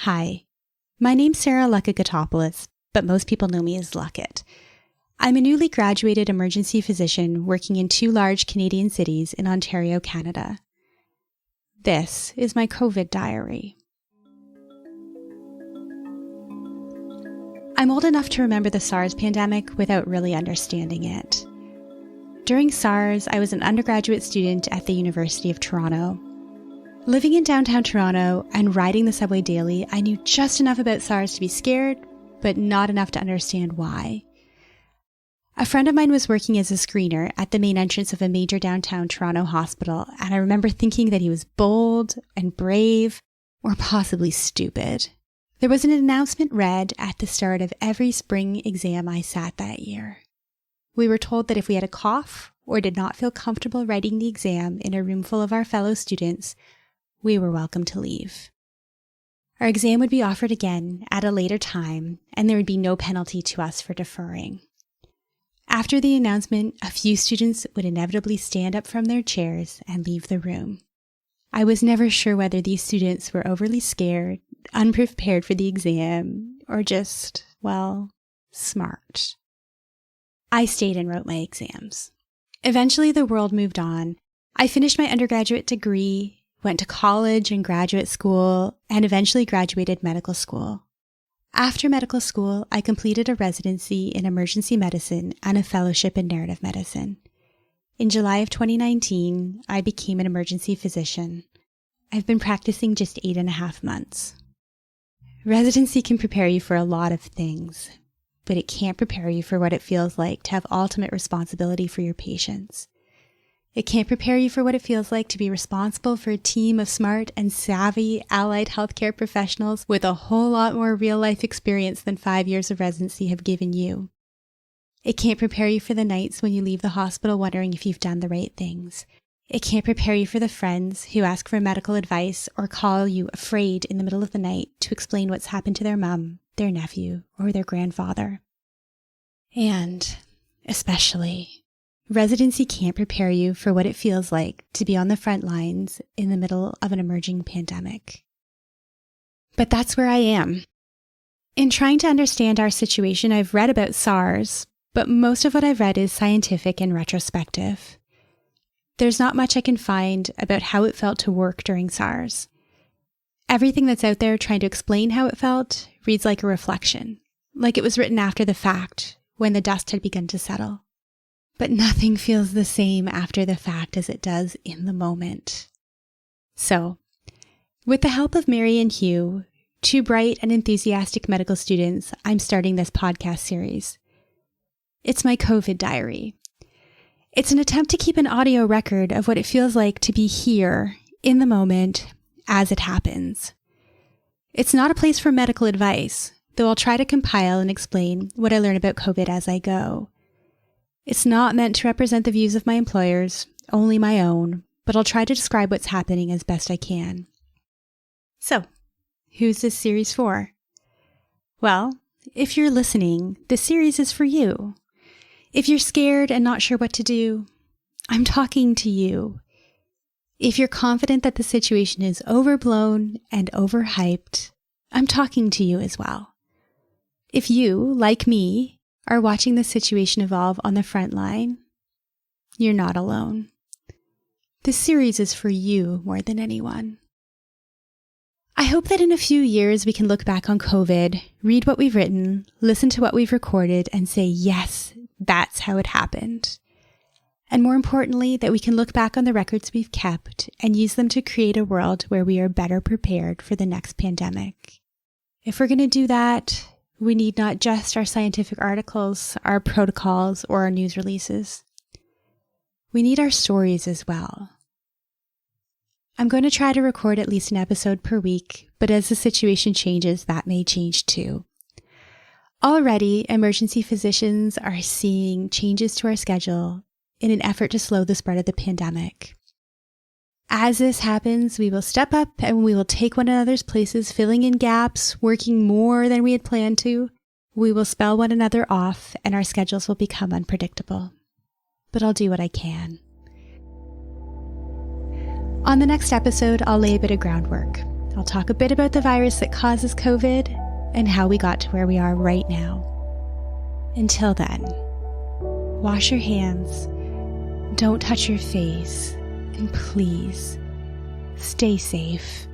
Hi, my name's Sarah Luckett-Gatopoulos, but most people know me as Luckett. I'm a newly graduated emergency physician working in 2 large Canadian cities in Ontario, Canada. This is my COVID diary. I'm old enough to remember the SARS pandemic without really understanding it. During SARS, I was an undergraduate student at the University of Toronto. Living in downtown Toronto and riding the subway daily, I knew just enough about SARS to be scared, but not enough to understand why. A friend of mine was working as a screener at the main entrance of a major downtown Toronto hospital, and I remember thinking that he was bold and brave, or possibly stupid. There was an announcement read at the start of every spring exam I sat that year. We were told that if we had a cough or did not feel comfortable writing the exam in a room full of our fellow students, we were welcome to leave. Our exam would be offered again at a later time, and there would be no penalty to us for deferring. After the announcement, a few students would inevitably stand up from their chairs and leave the room. I was never sure whether these students were overly scared, unprepared for the exam, or just, smart. I stayed and wrote my exams. Eventually, the world moved on. I finished my undergraduate degree, went to college and graduate school, and eventually graduated medical school. After medical school, I completed a residency in emergency medicine and a fellowship in narrative medicine. In July of 2019, I became an emergency physician. I've been practicing just 8.5 months. Residency can prepare you for a lot of things, but it can't prepare you for what it feels like to have ultimate responsibility for your patients. It can't prepare you for what it feels like to be responsible for a team of smart and savvy allied healthcare professionals with a whole lot more real-life experience than 5 years of residency have given you. It can't prepare you for the nights when you leave the hospital wondering if you've done the right things. It can't prepare you for the friends who ask for medical advice or call you afraid in the middle of the night to explain what's happened to their mom, their nephew, or their grandfather. And, especially, residency can't prepare you for what it feels like to be on the front lines in the middle of an emerging pandemic. But that's where I am. In trying to understand our situation, I've read about SARS, but most of what I've read is scientific and retrospective. There's not much I can find about how it felt to work during SARS. Everything that's out there trying to explain how it felt reads like a reflection, like it was written after the fact, when the dust had begun to settle. But nothing feels the same after the fact as it does in the moment. So, with the help of Mary and Hugh, 2 bright and enthusiastic medical students, I'm starting this podcast series. It's my COVID diary. It's an attempt to keep an audio record of what it feels like to be here, in the moment, as it happens. It's not a place for medical advice, though I'll try to compile and explain what I learn about COVID as I go. It's not meant to represent the views of my employers, only my own, but I'll try to describe what's happening as best I can. So, who's this series for? Well, if you're listening, this series is for you. If you're scared and not sure what to do, I'm talking to you. If you're confident that the situation is overblown and overhyped, I'm talking to you as well. If you, like me, are watching the situation evolve on the front line, you're not alone. This series is for you more than anyone. I hope that in a few years we can look back on COVID, read what we've written, listen to what we've recorded, and say, yes, that's how it happened. And more importantly, that we can look back on the records we've kept and use them to create a world where we are better prepared for the next pandemic. If we're going to do that, we need not just our scientific articles, our protocols, or our news releases. We need our stories as well. I'm going to try to record at least an episode per week, but as the situation changes, that may change too. Already, emergency physicians are seeing changes to our schedule in an effort to slow the spread of the pandemic. As this happens, we will step up and we will take one another's places, filling in gaps, working more than we had planned to. We will spell one another off and our schedules will become unpredictable. But I'll do what I can. On the next episode, I'll lay a bit of groundwork. I'll talk a bit about the virus that causes COVID and how we got to where we are right now. Until then, wash your hands, don't touch your face, and please, stay safe.